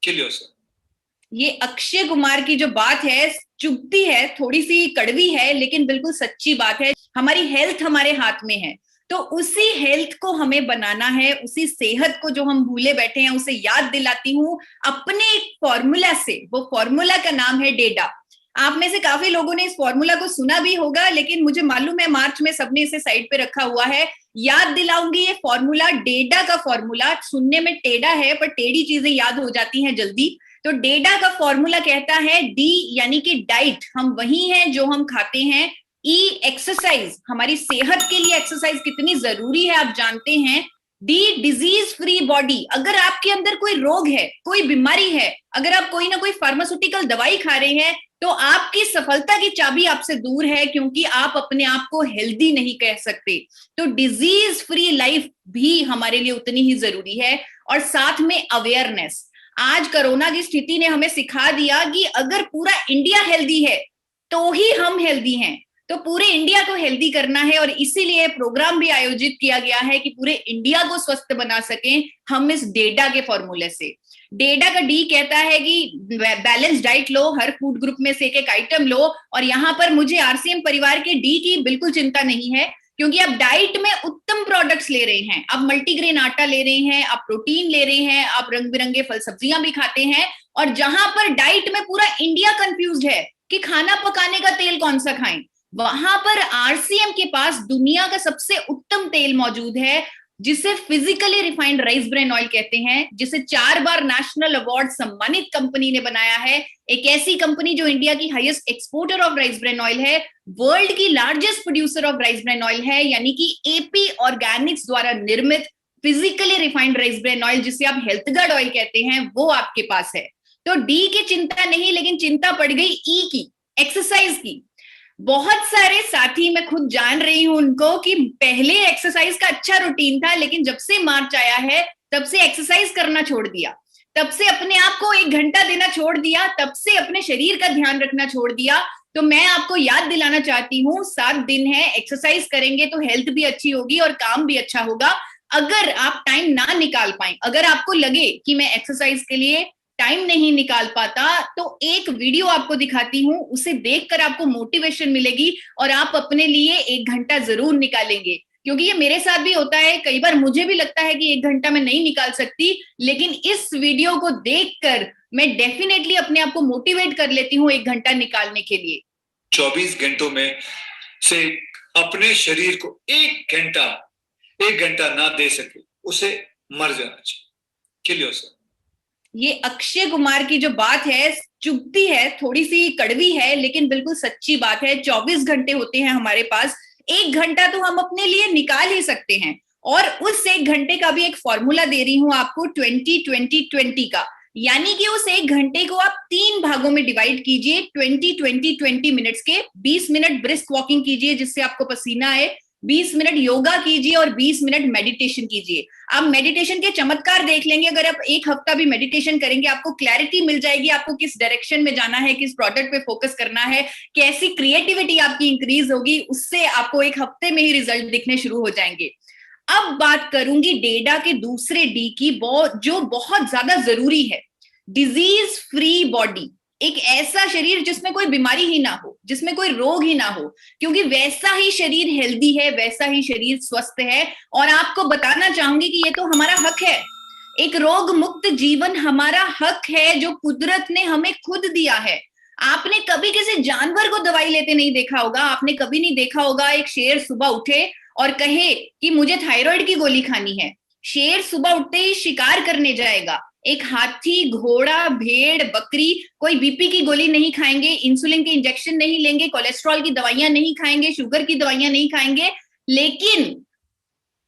किलियो sir. ये अक्षय कुमार की जो बात है चुभती है, थोड़ी सी कड़वी है, लेकिन बिल्कुल सच्ची बात है। हमारी हेल्थ हमारे हाथ में है, तो उसी हेल्थ को हमें बनाना है, उसी सेहत को जो हम भूले बैठे हैं उसे याद दिलाती हूँ अपने एक फॉर्मूला से। वो फॉर्मूला का नाम है डेडा। आप में से काफी लोगों ने इस फॉर्मूला को सुना भी होगा, लेकिन मुझे मालूम है मार्च में सबने इसे साइड पे रखा हुआ है। याद दिलाऊंगी ये फॉर्मूला, डेडा का फॉर्मूला। सुनने में टेढ़ा है पर टेढ़ी चीजें याद हो जाती हैं जल्दी। तो डेडा का फॉर्मूला कहता है डी यानी कि डाइट, हम वही हैं जो हम खाते हैं। ई एक्सरसाइज, हमारी सेहत के लिए एक्सरसाइज कितनी जरूरी है आप जानते हैं। डी डिजीज फ्री बॉडी, अगर आपके अंदर कोई रोग है, कोई बीमारी है, अगर आप कोई ना कोई फार्मास्यूटिकल दवाई खा रहे हैं, तो आपकी सफलता की चाबी आपसे दूर है, क्योंकि आप अपने आप को हेल्दी नहीं कह सकते। तो डिजीज फ्री लाइफ भी हमारे लिए उतनी ही जरूरी है। और साथ में अवेयरनेस। आज कोरोना की स्थिति ने हमें सिखा दिया कि अगर पूरा इंडिया हेल्दी है तो ही हम हेल्दी हैं। तो पूरे इंडिया को हेल्दी करना है, और इसीलिए प्रोग्राम भी आयोजित किया गया है कि पूरे इंडिया को स्वस्थ बना सकें हम इस डेडा के फॉर्मूले से। डेडा का डी कहता है कि बैलेंस डाइट लो, हर फूड ग्रुप में से एक आइटम लो। और यहाँ पर मुझे आरसीएम परिवार के डी की बिल्कुल चिंता नहीं है, क्योंकि आप डाइट में उत्तम प्रोडक्ट्स ले रहे हैं, आप मल्टीग्रेन आटा ले रहे हैं, आप प्रोटीन ले रहे हैं, आप रंग बिरंगे फल सब्जियां भी खाते हैं। और जहां पर डाइट में पूरा इंडिया कंफ्यूज्ड है कि खाना पकाने का तेल कौन सा खाएं, वहां पर आरसीएम के पास दुनिया का सबसे उत्तम तेल मौजूद है, जिसे physically refined rice bran oil कहते हैं, जिसे 4 बार नेशनल अवार्ड सम्मानित कंपनी ने बनाया है। एक ऐसी कंपनी जो इंडिया की highest exporter of rice bran oil है, वर्ल्ड की largest producer of rice bran oil है, यानी कि एपी ऑर्गेनिक्स द्वारा निर्मित physically refined rice bran oil, जिसे आप हेल्थ गार्ड ऑयल कहते हैं, वो आपके पास है। तो डी की चिंता नहीं, लेकिन चिंता पड़ गई ई की, एक्सरसाइज की। बहुत सारे साथी, मैं खुद जान रही हूं उनको, कि पहले एक्सरसाइज का अच्छा रूटीन था, लेकिन जब से मार्च आया है तब से एक्सरसाइज करना छोड़ दिया, तब से अपने आप को 1 घंटा देना छोड़ दिया, तब से अपने शरीर का ध्यान रखना छोड़ दिया। तो मैं आपको याद दिलाना चाहती हूँ, 7 दिन है, एक्सरसाइज करेंगे तो हेल्थ भी अच्छी होगी और काम भी अच्छा होगा। अगर आप टाइम ना निकाल पाए, अगर आपको लगे कि मैं एक्सरसाइज के लिए टाइम नहीं निकाल पाता, तो एक वीडियो आपको दिखाती हूँ, उसे देखकर आपको मोटिवेशन मिलेगी और आप अपने लिए 1 घंटा जरूर निकालेंगे। क्योंकि ये मेरे साथ भी होता है, कई बार मुझे भी लगता है कि 1 घंटा मैं नहीं निकाल सकती, लेकिन इस वीडियो को देखकर मैं डेफिनेटली अपने आप को मोटिवेट कर लेती हूँ 1 घंटा निकालने के लिए। 24 घंटों में से अपने शरीर को 1 घंटा ना दे सके, उसे मर जाना चाहिए। किलियो सर। ये अक्षय कुमार की जो बात है चुभती है, थोड़ी सी कड़वी है, लेकिन बिल्कुल सच्ची बात है। 24 घंटे होते हैं हमारे पास, 1 घंटा तो हम अपने लिए निकाल ही सकते हैं। और उस 1 घंटे का भी एक फॉर्मूला दे रही हूं आपको, 20-20-20 का। यानी कि उस 1 घंटे को आप 3 भागों में डिवाइड कीजिए, 20-20-20 मिनट्स के। 20 मिनट ब्रिस्क वॉकिंग कीजिए जिससे आपको पसीना आए, 20 मिनट योगा कीजिए और 20 मिनट मेडिटेशन कीजिए। आप मेडिटेशन के चमत्कार देख लेंगे, अगर आप 1 हफ्ता भी मेडिटेशन करेंगे, आपको क्लैरिटी मिल जाएगी, आपको किस डायरेक्शन में जाना है, किस प्रोडक्ट पे फोकस करना है, कैसी क्रिएटिविटी आपकी इंक्रीज होगी, उससे आपको 1 हफ्ते में ही रिजल्ट दिखने शुरू हो जाएंगे। अब बात करूंगी डेडा के दूसरे डी की, जो बहुत ज्यादा जरूरी है, डिजीज फ्री बॉडी। एक ऐसा शरीर जिसमें कोई बीमारी ही ना हो, जिसमें कोई रोग ही ना हो, क्योंकि वैसा ही शरीर हेल्दी है, वैसा ही शरीर स्वस्थ है। और आपको बताना चाहूंगी कि ये तो हमारा हक है, एक रोग मुक्त जीवन हमारा हक है जो कुदरत ने हमें खुद दिया है। आपने कभी किसी जानवर को दवाई लेते नहीं देखा होगा, आपने कभी नहीं देखा होगा एक शेर सुबह उठे और कहे कि मुझे थायराइड की गोली खानी है। शेर सुबह उठते ही शिकार करने जाएगा। एक हाथी, घोड़ा, भेड़, बकरी कोई बीपी की गोली नहीं खाएंगे, इंसुलिन के इंजेक्शन नहीं लेंगे, कोलेस्ट्रॉल की दवाइयां नहीं खाएंगे, शुगर की दवाइयां नहीं खाएंगे। लेकिन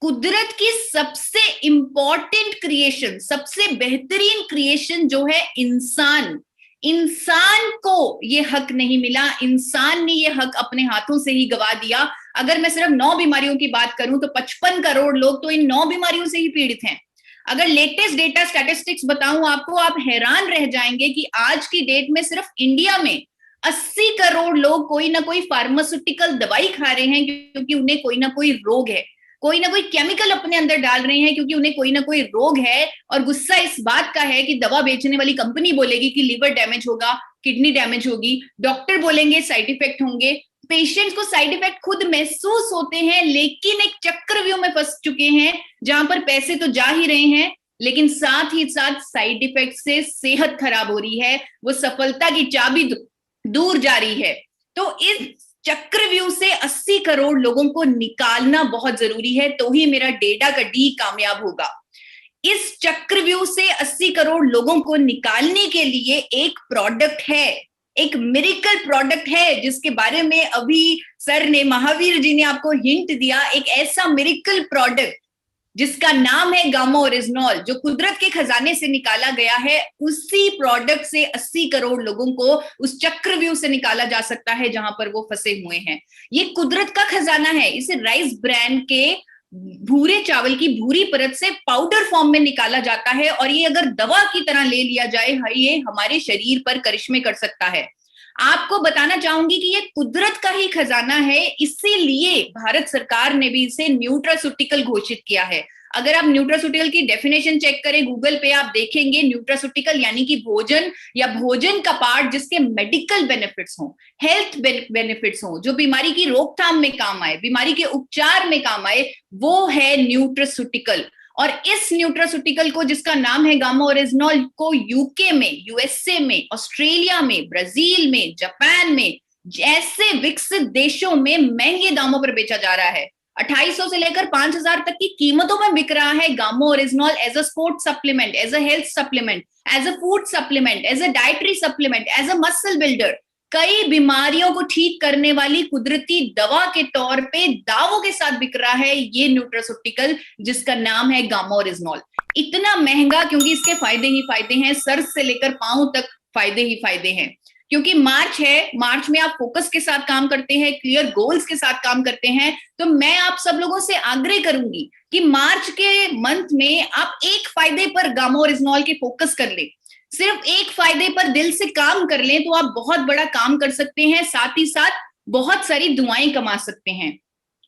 कुदरत की सबसे इंपॉर्टेंट क्रिएशन, सबसे बेहतरीन क्रिएशन जो है इंसान, इंसान को ये हक नहीं मिला, इंसान ने ये हक अपने हाथों से ही गवा दिया। अगर मैं सिर्फ 9 बीमारियों की बात करूं तो 55 करोड़ लोग तो इन 9 बीमारियों से ही पीड़ित हैं। अगर लेटेस्ट डेटा स्टैटिस्टिक्स बताऊं आपको, आप हैरान रह जाएंगे कि आज की डेट में सिर्फ इंडिया में 80 करोड़ लोग कोई ना कोई फार्मास्यूटिकल दवाई खा रहे हैं, क्योंकि उन्हें कोई ना कोई रोग है। कोई ना कोई केमिकल अपने अंदर डाल रहे हैं, क्योंकि उन्हें कोई ना कोई रोग है और गुस्सा इस बात का है कि दवा बेचने वाली कंपनी बोलेगी कि लीवर डैमेज होगा, किडनी डैमेज होगी, डॉक्टर बोलेंगे साइड इफेक्ट होंगे, पेशेंट्स को साइड इफेक्ट खुद महसूस होते हैं, लेकिन एक चक्रव्यूह में फंस चुके हैं जहां पर पैसे तो जा ही रहे हैं, लेकिन साथ ही साथ साइड इफेक्ट से सेहत खराब हो रही है, वो सफलता की चाबी दूर जा रही है। तो इस चक्रव्यूह से 80 करोड़ लोगों को निकालना बहुत जरूरी है, तो ही मेरा डेटा का डी कामयाब होगा। इस चक्रव्यूह से 80 करोड़ लोगों को निकालने के लिए एक प्रोडक्ट है, एक मिरेकल प्रोडक्ट है, जिसके बारे में अभी सर ने, महावीर जी ने आपको हिंट दिया। एक ऐसा मिरेकल प्रोडक्ट जिसका नाम है गामा ओरिजिनॉल, जो कुदरत के खजाने से निकाला गया है। उसी प्रोडक्ट से 80 करोड़ लोगों को उस चक्रव्यूह से निकाला जा सकता है जहां पर वो फंसे हुए हैं। ये कुदरत का खजाना है। इसे राइस ब्रांड के भूरे चावल की भूरी परत से पाउडर फॉर्म में निकाला जाता है, और ये अगर दवा की तरह ले लिया जाए, ये हमारे शरीर पर करिश्मे कर सकता है। आपको बताना चाहूंगी कि ये कुदरत का ही खजाना है, इसीलिए भारत सरकार ने भी इसे न्यूट्रास्यूटिकल घोषित किया है। अगर आप न्यूट्रास्यूटिकल की डेफिनेशन चेक करें गूगल पे, आप देखेंगे न्यूट्रास्यूटिकल यानी कि भोजन या भोजन का पार्ट जिसके मेडिकल बेनिफिट्स हों, हेल्थ बेनिफिट्स हों, जो बीमारी की रोकथाम में काम आए, बीमारी के उपचार में काम आए, वो है न्यूट्रास्यूटिकल। और इस न्यूट्रास्यूटिकल को, जिसका नाम है गामा ओरिजिनॉल, को यूके में, यूएसए में, ऑस्ट्रेलिया में, ब्राजील में, जापान में जैसे विकसित देशों में महंगे दामों पर बेचा जा रहा है। 2800 से लेकर 5000 तक की कीमतों में बिक रहा है gamma oryzanol, as a sports supplement, as a health supplement, as a food supplement, as a dietary supplement, as a muscle builder. कई बीमारियों को ठीक करने वाली कुदरती दवा के तौर पे दावों के साथ बिक रहा है ये न्यूट्रास्यूटिकल, जिसका नाम है गामा ओरिजिनॉल। इतना महंगा क्योंकि इसके फायदे ही फायदे हैं, सर से लेकर पांव तक फायदे ही फायदे हैं। क्योंकि मार्च है, मार्च में आप फोकस के साथ काम करते हैं, क्लियर गोल्स के साथ काम करते हैं, तो मैं आप सब लोगों से आग्रह करूंगी कि मार्च के मंथ में आप एक फायदे पर गामा ओरिजिनॉल के फोकस कर लें। सिर्फ एक फायदे पर दिल से काम कर लें तो आप बहुत बड़ा काम कर सकते हैं, साथ ही साथ बहुत सारी दुआएं कमा सकते हैं।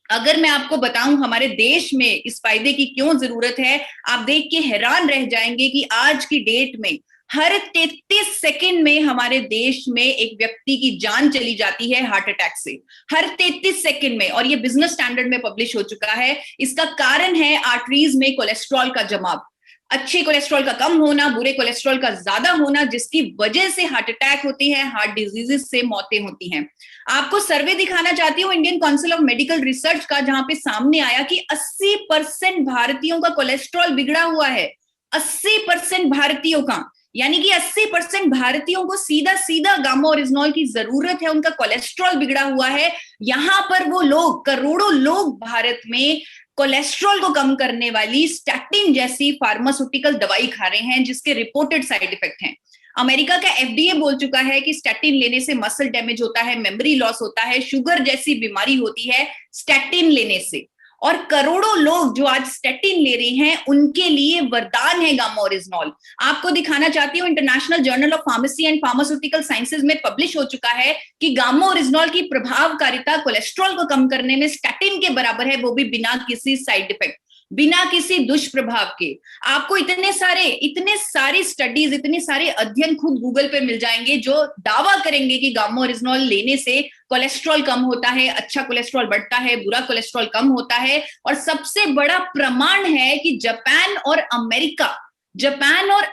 अगर मैं आपको बताऊं हमारे देश में इस फायदे की क्यों जरूरत है, आप देख के हैरान रह जाएंगे कि आज की डेट में हर 33 सेकंड में हमारे देश में एक व्यक्ति की जान चली जाती है हार्ट अटैक से, हर 33 सेकंड में। और ये बिजनेस स्टैंडर्ड में पब्लिश हो चुका है। इसका कारण है आर्टरीज में कोलेस्ट्रॉल का जमाव, अच्छे कोलेस्ट्रॉल का कम होना, बुरे कोलेस्ट्रॉल का ज्यादा होना, जिसकी वजह से हार्ट अटैक होती है, हार्ट डिजीजेस से मौतें होती हैं। आपको सर्वे दिखाना चाहती हूँ Indian council of medical research का, जहां पे सामने आया कि 80% भारतीयों का कोलेस्ट्रॉल बिगड़ा हुआ है। 80% भारतीयों का, यानी कि 80% भारतीयों को सीधा सीधा गामा ओरिजिनॉल की जरूरत है, उनका कोलेस्ट्रॉल बिगड़ा हुआ है। यहां पर वो लोग, करोड़ों लोग भारत में कोलेस्ट्रॉल को कम करने वाली स्टैटिन जैसी फार्मास्यूटिकल दवाई खा रहे हैं, जिसके रिपोर्टेड साइड इफेक्ट हैं। अमेरिका का एफडीए बोल चुका है कि स्टैटिन लेने से मसल डैमेज होता है, मेमोरी लॉस होता है, शुगर जैसी बीमारी होती है स्टैटिन लेने से। और करोड़ों लोग जो आज स्टैटिन ले रहे हैं, उनके लिए वरदान है गामा ओरिजिनॉल। आपको दिखाना चाहती हूँ, international journal of pharmacy and pharmaceutical sciences में पब्लिश हो चुका है कि गामा ओरिजिनॉल की प्रभावकारिता कोलेस्ट्रॉल को कम करने में स्टैटिन के बराबर है, वो भी बिना किसी साइड इफेक्ट, बिना किसी दुष्प्रभाव के। आपको इतने सारे स्टडीज, इतने सारे अध्ययन खुद गूगल पे मिल जाएंगे जो दावा करेंगे कि गामा ओरिजिनॉल लेने से कोलेस्ट्रॉल कम होता है, अच्छा कोलेस्ट्रॉल बढ़ता है, बुरा कोलेस्ट्रॉल कम होता है। और सबसे बड़ा प्रमाण है कि जापान और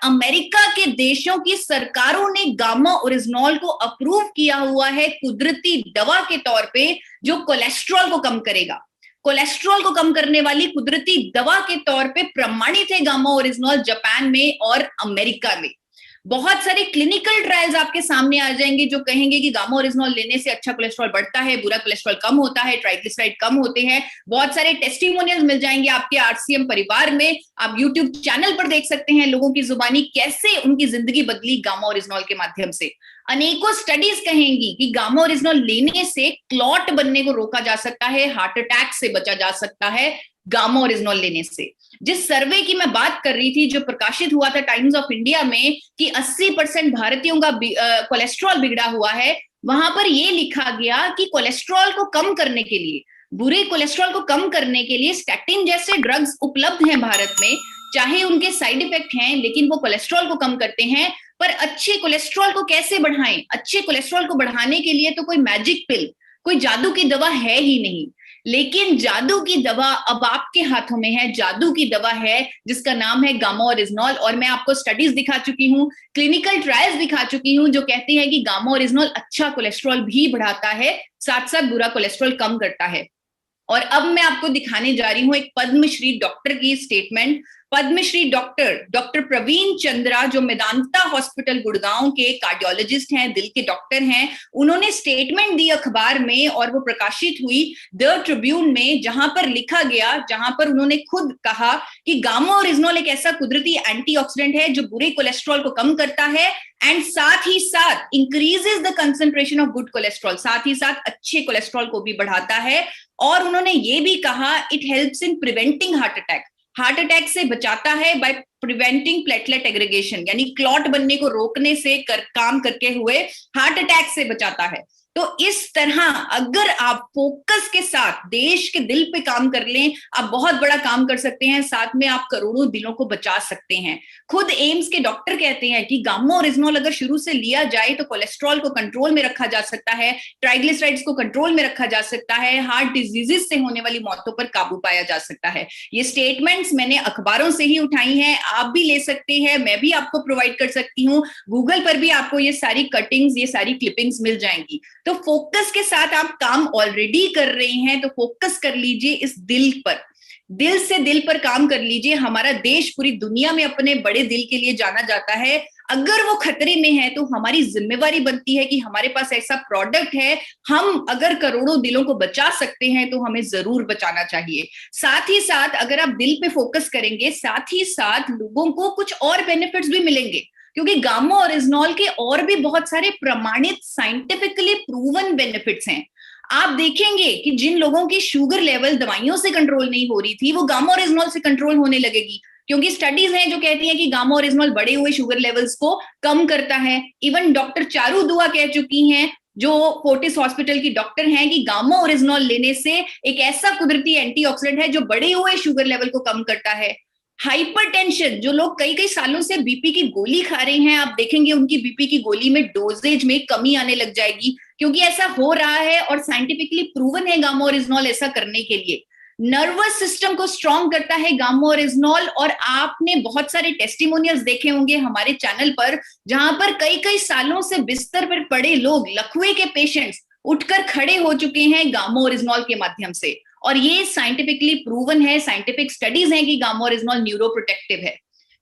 अमेरिका के देशों की सरकारों ने गामा ओरिजिनॉल को अप्रूव किया हुआ है कुदरती दवा के तौर पे, जो कोलेस्ट्रॉल को कम करेगा। कोलेस्ट्रॉल को कम करने वाली कुदरती दवा के तौर पे प्रमाणित है गामा ओरिजिनॉल जापान में और अमेरिका में। बहुत सारे क्लिनिकल ट्रायल्स आपके सामने आ जाएंगे जो कहेंगे कि गामा ओरिजिनॉल लेने से अच्छा कोलेस्ट्रॉल बढ़ता है, बुरा कोलेस्ट्रॉल कम होता है, ट्राइग्लिसराइड कम होते हैं। बहुत सारे टेस्टिमोनियल्स मिल जाएंगे आपके आरसीएम परिवार में। आप यूट्यूब चैनल पर देख सकते हैं लोगों की जुबानी कैसे उनकी जिंदगी बदली गामा ओरिजिनॉल के माध्यम से। अनेकों स्टडीज कहेंगी कि गामा ओरिजिनॉल लेने से क्लॉट बनने को रोका जा सकता है, हार्ट अटैक से बचा जा सकता है गामा ओरिजिनॉल लेने से। जिस सर्वे की मैं बात कर रही थी जो प्रकाशित हुआ था टाइम्स ऑफ इंडिया में कि 80% भारतीयों का कोलेस्ट्रॉल बिगड़ा हुआ है, वहां पर यह लिखा गया कि कोलेस्ट्रॉल को कम करने के लिए बुरे कोलेस्ट्रॉल को कम करने के लिए स्टैटिन जैसे ड्रग्स उपलब्ध हैं भारत में, चाहे उनके साइड इफेक्ट हैं लेकिन वो कोलेस्ट्रॉल को कम करते हैं। पर अच्छे कोलेस्ट्रॉल को कैसे बढ़ाएं? अच्छे कोलेस्ट्रॉल को बढ़ाने के लिए तो कोई मैजिक पिल, कोई जादू की दवा है ही नहीं। लेकिन जादू की दवा अब आपके हाथों में है, जादू की दवा है जिसका नाम है गामा ओरिजिनॉल। और मैं आपको स्टडीज दिखा चुकी हूँ, क्लिनिकल ट्रायल्स दिखा चुकी हूँ जो कहती है कि गामा ओरिजिनॉल अच्छा कोलेस्ट्रॉल भी बढ़ाता है, साथ साथ बुरा कोलेस्ट्रॉल कम करता है। और अब मैं आपको दिखाने जा रही हूं एक पद्मश्री डॉक्टर की स्टेटमेंट। पद्मश्री डॉक्टर प्रवीण चंद्रा, जो मेदांता हॉस्पिटल गुड़गांव के कार्डियोलॉजिस्ट हैं, दिल के डॉक्टर हैं, उन्होंने स्टेटमेंट दी अखबार में और वो प्रकाशित हुई द ट्रिब्यून में, जहां पर लिखा गया, जहां पर उन्होंने खुद कहा कि गामा ओरिजिनॉल एक ऐसा कुदरती एंटीऑक्सीडेंट है जो बुरे कोलेस्ट्रॉल को कम करता है एंड साथ ही साथ increases the concentration of good cholesterol, साथ ही साथ अच्छे कोलेस्ट्रॉल को भी बढ़ाता है। और उन्होंने ये भी कहा it helps in preventing heart attack से बचाता है बाय प्रिवेंटिंग प्लेटलेट एग्रीगेशन, यानी क्लॉट बनने को रोकने से काम करके हुए हार्ट अटैक से बचाता है। तो इस तरह अगर आप फोकस के साथ देश के दिल पे काम कर लें, आप बहुत बड़ा काम कर सकते हैं, साथ में आप करोड़ों दिलों को बचा सकते हैं। खुद एम्स के डॉक्टर कहते हैं कि गामा ओरिजिनॉल अगर शुरू से लिया जाए तो कोलेस्ट्रॉल को कंट्रोल में रखा जा सकता है, ट्राइग्लिसराइड्स को कंट्रोल में रखा जा सकता है, हार्ट डिजीजेस से होने वाली मौतों पर काबू पाया जा सकता है। ये स्टेटमेंट्स मैंने अखबारों से ही उठाई हैं, आप भी ले सकते हैं, मैं भी आपको प्रोवाइड कर सकती हूँ, गूगल पर भी आपको ये सारी कटिंग्स, ये सारी क्लिपिंग्स मिल जाएंगी। तो फोकस के साथ आप काम ऑलरेडी कर रहे हैं तो फोकस कर लीजिए इस दिल पर, दिल से दिल पर काम कर लीजिए। हमारा देश पूरी दुनिया में अपने बड़े दिल के लिए जाना जाता है। अगर वो खतरे में है तो हमारी जिम्मेवारी बनती है कि हमारे पास ऐसा प्रोडक्ट है, हम अगर करोड़ों दिलों को बचा सकते हैं तो हमें जरूर बचाना चाहिए। साथ ही साथ अगर आप दिल पे फोकस करेंगे, साथ ही साथ लोगों को कुछ और बेनिफिट्स भी मिलेंगे, क्योंकि गामा ओरिजिनॉल के और भी बहुत सारे प्रमाणित साइंटिफिकली प्रूवन बेनिफिट्स हैं। आप देखेंगे कि जिन लोगों की शुगर लेवल दवाइयों से कंट्रोल नहीं हो रही थी, वो गामा ओरिजिनॉल से कंट्रोल होने लगेगी, क्योंकि स्टडीज हैं जो कहती हैं कि गामा ओरिजिनॉल बढ़े हुए शुगर लेवल्स को कम करता है। इवन डॉक्टर चारू दुआ कह चुकी हैं, जो फोर्टिस हॉस्पिटल की डॉक्टर हैं, कि गामा ओरिजिनॉल लेने से एक ऐसा कुदरती एंटीऑक्सीडेंट है जो बढ़े हुए शुगर लेवल को कम करता है। हाइपरटेंशन, जो लोग कई कई सालों से बीपी की गोली खा रहे हैं, आप देखेंगे उनकी बीपी की गोली में डोजेज में कमी आने लग जाएगी, क्योंकि ऐसा हो रहा है और साइंटिफिकली प्रूवन है गामा ओरिजिनॉल ऐसा करने के लिए। नर्वस सिस्टम को स्ट्रॉन्ग करता है गामा ओरिजिनॉल, और आपने बहुत सारे टेस्टिमोनियल्स देखे होंगे हमारे चैनल पर, जहां पर कई कई सालों से बिस्तर पर पड़े लोग, लकवे के पेशेंट्स, उठकर खड़े हो चुके हैं गामा ओरिजिनॉल के माध्यम से। और ये साइंटिफिकली प्रूवन है, साइंटिफिक स्टडीज हैं कि गामा ओरिजिनॉल न्यूरोप्रोटेक्टिव है।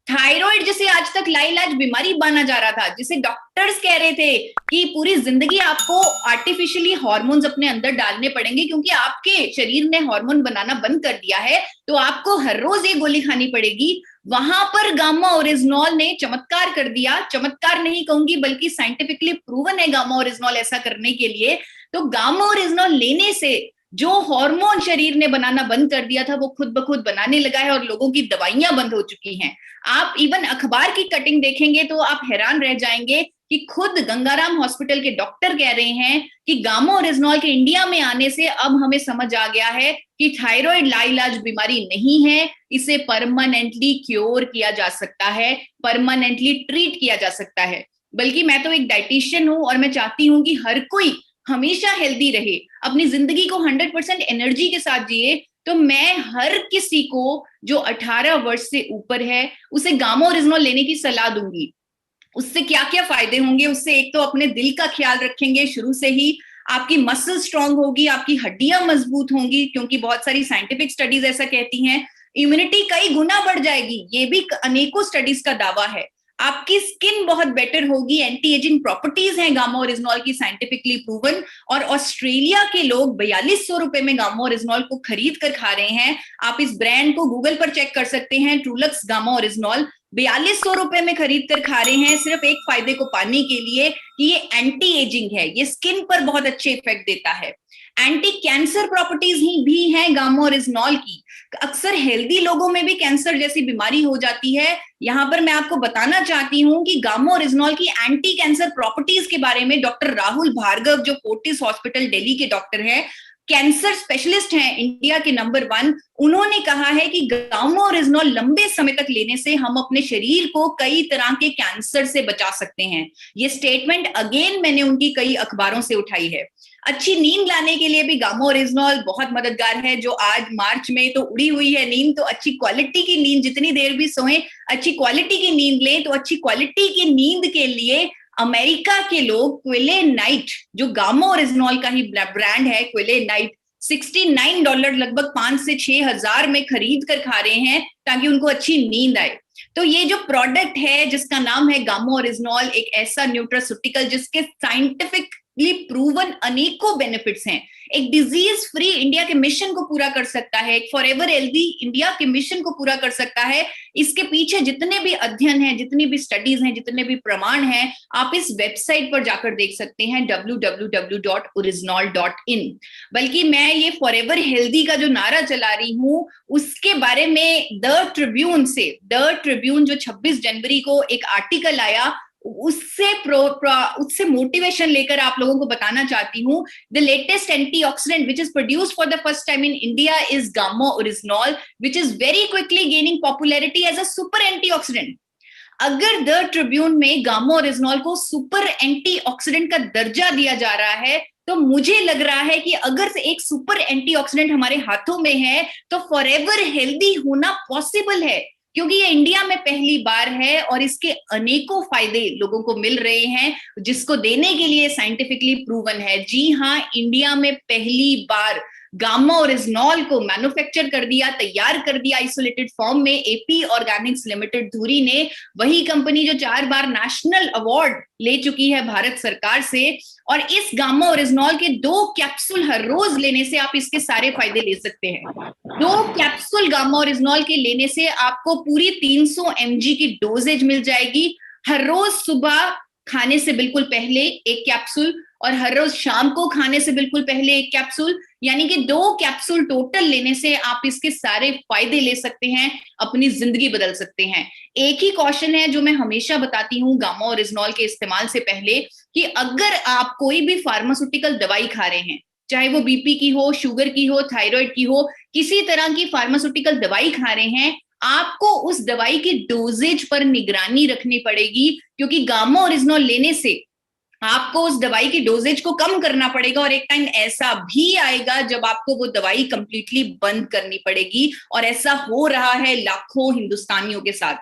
थायराइड जिसे आज तक लाइलाज बीमारी माना जा रहा था, जिसे डॉक्टर्स कह रहे थे कि पूरी जिंदगी आपको आर्टिफिशियली हार्मोन्स अपने अंदर डालने पड़ेंगे क्योंकि आपके शरीर ने हार्मोन बनाना बंद कर दिया है, तो आपको हर रोज ये गोली खानी पड़ेगी, वहां पर गामा ओरिजिनॉल ने चमत्कार कर दिया। चमत्कार नहीं कहूंगी बल्कि साइंटिफिकली प्रूवन है गामा ओरिजिनॉल ऐसा करने के लिए। तो गामा ओरिजिनॉल लेने से जो हार्मोन शरीर ने बनाना बंद कर दिया था वो खुद ब खुद बनाने लगा है, और लोगों की दवाइयां बंद हो चुकी हैं। आप इवन अखबार की कटिंग देखेंगे तो आप हैरान रह जाएंगे कि खुद गंगाराम हॉस्पिटल के डॉक्टर कह रहे हैं कि गामा ओरिजिनॉल के इंडिया में आने से अब हमें समझ आ गया है कि थायराइड लाइलाज बीमारी नहीं है, इसे परमानेंटली क्योर किया जा सकता है, परमानेंटली ट्रीट किया जा सकता है। बल्कि मैं तो एक डाइटिशियन हूं और मैं चाहती हूं कि हर कोई हमेशा हेल्दी रहे, अपनी जिंदगी को 100% एनर्जी के साथ जिए। तो मैं हर किसी को जो 18 वर्ष से ऊपर है उसे गामा ओरिजिनॉल लेने की सलाह दूंगी। उससे क्या क्या फायदे होंगे? उससे एक तो अपने दिल का ख्याल रखेंगे शुरू से ही, आपकी मसल स्ट्रांग होगी, आपकी हड्डियां मजबूत होंगी, क्योंकि बहुत सारी साइंटिफिक स्टडीज ऐसा कहती हैं। इम्यूनिटी कई गुना बढ़ जाएगी, ये भी अनेकों स्टडीज का दावा है। आपकी स्किन बहुत बेटर होगी, एंटी एजिंग प्रॉपर्टीज हैं गामा ओरिजिनॉल की साइंटिफिकली प्रूवन। और ऑस्ट्रेलिया के लोग 4200 रुपए में गामा ओरिजिनॉल को खरीद कर खा रहे हैं। आप इस ब्रांड को गूगल पर चेक कर सकते हैं, ट्रूलक्स गामा ओरिजिनॉल 4200 रुपए में खरीद कर खा रहे हैं, सिर्फ एक फायदे को पाने के लिए कि ये एंटी एजिंग है, ये स्किन पर बहुत अच्छे इफेक्ट देता है। एंटी कैंसर प्रॉपर्टीज ही भी हैं गामा ओरिजिनॉल की। अक्सर हेल्दी लोगों में भी कैंसर जैसी बीमारी हो जाती है। यहां पर मैं आपको बताना चाहती हूं कि गामा ओरिजिनॉल की एंटी कैंसर प्रॉपर्टीज के बारे में डॉक्टर राहुल भार्गव, जो फोर्टिस हॉस्पिटल दिल्ली के डॉक्टर हैं, कैंसर स्पेशलिस्ट हैं इंडिया के नंबर 1, उन्होंने कहा है कि गामा ओरिजिनॉल लंबे समय तक लेने से हम अपने शरीर को कई तरह के कैंसर से बचा सकते हैं। ये स्टेटमेंट अगेन मैंने उनकी कई अखबारों से उठाई है। अच्छी नींद लाने के लिए भी गामा ओरिजिनॉल बहुत मददगार है। जो आज मार्च में तो उड़ी हुई है नींद, तो अच्छी क्वालिटी की नींद, जितनी देर भी सोएं अच्छी क्वालिटी की नींद लें। तो अच्छी क्वालिटी की नींद के लिए अमेरिका के लोग क्विलेनाइट, जो गामा ओरिजिनॉल का ही ब्रांड है, क्विलेनाइट, $69 लगभग 5 से 6 हजार में खरीद कर खा रहे हैं ताकि उनको अच्छी नींद आए। तो ये जो प्रोडक्ट है जिसका नाम है गामा ओरिजिनॉल, एक ऐसा न्यूट्रास्यूटिकल जिसके साइंटिफिकली प्रूवन अनेकों बेनिफिट्स हैं, एक डिजीज फ्री इंडिया के मिशन को पूरा कर सकता है, एक फॉरएवर हेल्दी इंडिया के मिशन को पूरा कर सकता है। इसके पीछे जितने भी अध्ययन हैं, जितनी भी स्टडीज हैं, जितने भी प्रमाण हैं, आप इस वेबसाइट पर जाकर देख सकते हैं www.original.in। बल्कि मैं ये फॉरएवर हेल्दी का जो नारा चला रही हूँ उसके बारे में द ट्रिब्यून जो 26 जनवरी को एक आर्टिकल आया, उससे मोटिवेशन लेकर आप लोगों को बताना चाहती हूँ। The latest antioxidant which is produced for the first time in India is gamma oryzanol, which is very quickly gaining popularity as a super antioxidant. अगर द ट्रिब्यून में गामा ओरिजिनॉल को सुपर एंटीऑक्सीडेंट का दर्जा दिया जा रहा है, तो मुझे लग रहा है कि अगर से एक सुपर एंटीऑक्सीडेंट हमारे हाथों में है तो फॉरएवर हेल्दी होना पॉसिबल है, क्योंकि ये इंडिया में पहली बार है और इसके अनेकों फायदे लोगों को मिल रहे हैं, जिसको देने के लिए साइंटिफिकली प्रूवन है। जी हाँ, इंडिया में पहली बार गामा ओरिजिनॉल को मैन्युफैक्चर कर दिया, तैयार कर दिया आइसोलेटेड फॉर्म में एपी ऑर्गेनिक्स लिमिटेड धुरी ने, वही कंपनी जो 4 बार नेशनल अवार्ड ले चुकी है भारत सरकार से। और इस गामा ओरिजिनॉल के 2 कैप्सूल हर रोज लेने से आप इसके सारे फायदे ले सकते हैं। 2 कैप्सूल गामा ओरिजिनॉल के लेने से आपको पूरी 300 mg की डोजेज मिल जाएगी। हर रोज सुबह खाने से बिल्कुल पहले 1 कैप्सूल और हर रोज शाम को खाने से बिल्कुल पहले 1 कैप्सूल, यानी कि 2 कैप्सूल टोटल लेने से आप इसके सारे फायदे ले सकते हैं, अपनी जिंदगी बदल सकते हैं। एक ही क्वेश्चन है जो मैं हमेशा बताती हूँ गामा ओरिजिनॉल के इस्तेमाल से पहले, कि अगर आप कोई भी फार्मास्यूटिकल दवाई खा रहे हैं, चाहे वो बीपी की हो, शुगर की हो, थायराइड की हो, किसी तरह की फार्मास्यूटिकल दवाई खा रहे हैं, आपको उस दवाई की डोजेज पर निगरानी रखनी पड़ेगी, क्योंकि गामा ओरिजिनॉल लेने से आपको उस दवाई की डोजेज को कम करना पड़ेगा और एक टाइम ऐसा भी आएगा जब आपको वो दवाई कंप्लीटली बंद करनी पड़ेगी। और ऐसा हो रहा है लाखों हिंदुस्तानियों के साथ।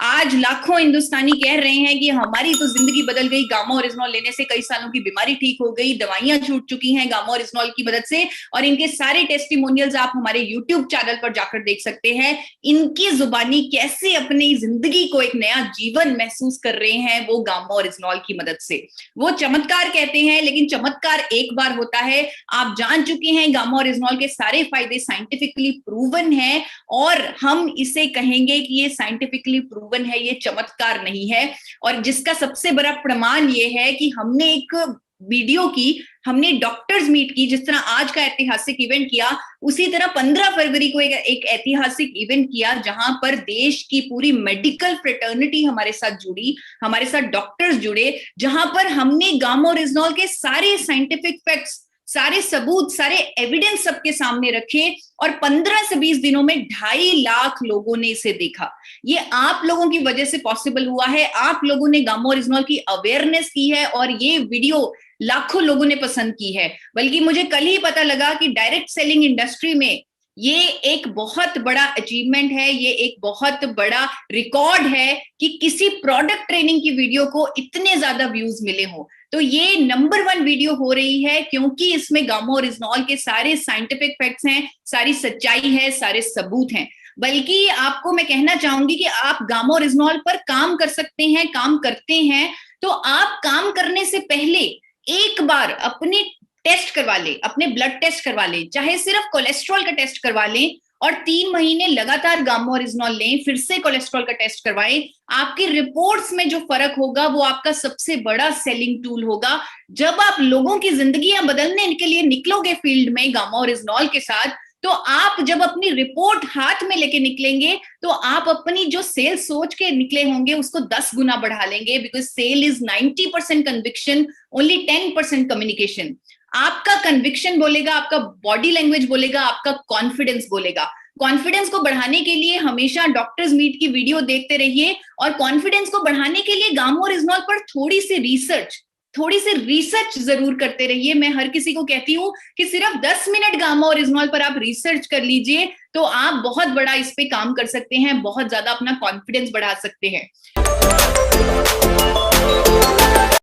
आज लाखों हिंदुस्तानी कह रहे हैं कि हमारी तो जिंदगी बदल गई, गामा ओरिजिनॉल लेने से कई सालों की बीमारी ठीक हो गई, दवाइयां छूट चुकी हैं गामा ओरिजिनॉल की मदद से। और इनके सारे टेस्टिमोनियल्स आप हमारे यूट्यूब चैनल पर जाकर देख सकते हैं, इनकी जुबानी कैसे अपनी जिंदगी को एक नया जीवन महसूस कर रहे हैं वो गामा ओरिजिनॉल की मदद से। वो चमत्कार कहते हैं, लेकिन चमत्कार एक बार होता है। आप जान चुके हैं गामा ओरिजिनॉल के सारे फायदे साइंटिफिकली प्रूवन है, और हम इसे कहेंगे कि ये साइंटिफिकली प्रूवन है, ये चमत्कार नहीं है। और जिसका सबसे बड़ा प्रमाण ये है कि हमने एक वीडियो की, हमने डॉक्टर्स मीट की, जिस तरह आज का ऐतिहासिक इवेंट किया, उसी तरह 15 फरवरी को एक ऐतिहासिक इवेंट किया जहां पर देश की पूरी मेडिकल फ्रेटर्निटी हमारे साथ जुड़ी, हमारे साथ डॉक्टर्स जुड़े, जहां पर हमने गामा ओरिजिनॉल के सारे साइंटिफिक फैक्ट्स, सारे सबूत, सारे एविडेंस सबके सामने रखे, और 15 से 20 दिनों में 2.5 लाख लोगों ने इसे देखा। ये आप लोगों की वजह से पॉसिबल हुआ है। आप लोगों ने गामा ओरिजिनॉल की अवेयरनेस की है और ये वीडियो लाखों लोगों ने पसंद की है। बल्कि मुझे कल ही पता लगा कि डायरेक्ट सेलिंग इंडस्ट्री में ये एक बहुत बड़ा अचीवमेंट है, ये एक बहुत बड़ा रिकॉर्ड है कि किसी प्रोडक्ट ट्रेनिंग की वीडियो को इतने ज्यादा व्यूज मिले हों। तो ये नंबर 1 वीडियो हो रही है क्योंकि इसमें गामा ओरिजिनॉल के सारे साइंटिफिक फैक्ट्स हैं, सारी सच्चाई है, सारे सबूत हैं। बल्कि आपको मैं कहना चाहूंगी कि आप गामा ओरिजिनॉल पर काम कर सकते हैं, काम करते हैं, तो आप काम करने से पहले एक बार अपने टेस्ट करवा लें, अपने ब्लड टेस्ट करवा लें, चाहे सिर्फ कोलेस्ट्रॉल का टेस्ट करवा लें, और 3 महीने लगातार गामा ओरिजिनॉल लें, फिर से कोलेस्ट्रॉल का टेस्ट करवाएं। आपकी रिपोर्ट्स में जो फर्क होगा वो आपका सबसे बड़ा सेलिंग टूल होगा। जब आप लोगों की जिंदगियां बदलने के लिए निकलोगे फील्ड में गामा ओरिजिनॉल के साथ, तो आप जब अपनी रिपोर्ट हाथ में लेके निकलेंगे तो आप अपनी जो सेल सोच के निकले होंगे उसको 10 गुना बढ़ा लेंगे, because sale is 90% conviction, only 10% communication. आपका कन्विक्शन बोलेगा, आपका बॉडी लैंग्वेज बोलेगा, आपका कॉन्फिडेंस बोलेगा। कॉन्फिडेंस को बढ़ाने के लिए हमेशा डॉक्टर्स मीट की वीडियो देखते रहिए, और कॉन्फिडेंस को बढ़ाने के लिए गामा ओरिजिनॉल पर थोड़ी सी रिसर्च जरूर करते रहिए। मैं हर किसी को कहती हूँ कि सिर्फ 10 मिनट गामा ओरिजिनॉल पर आप रिसर्च कर लीजिए, तो आप बहुत बड़ा इस पे काम कर सकते हैं, बहुत ज्यादा अपना कॉन्फिडेंस बढ़ा सकते हैं।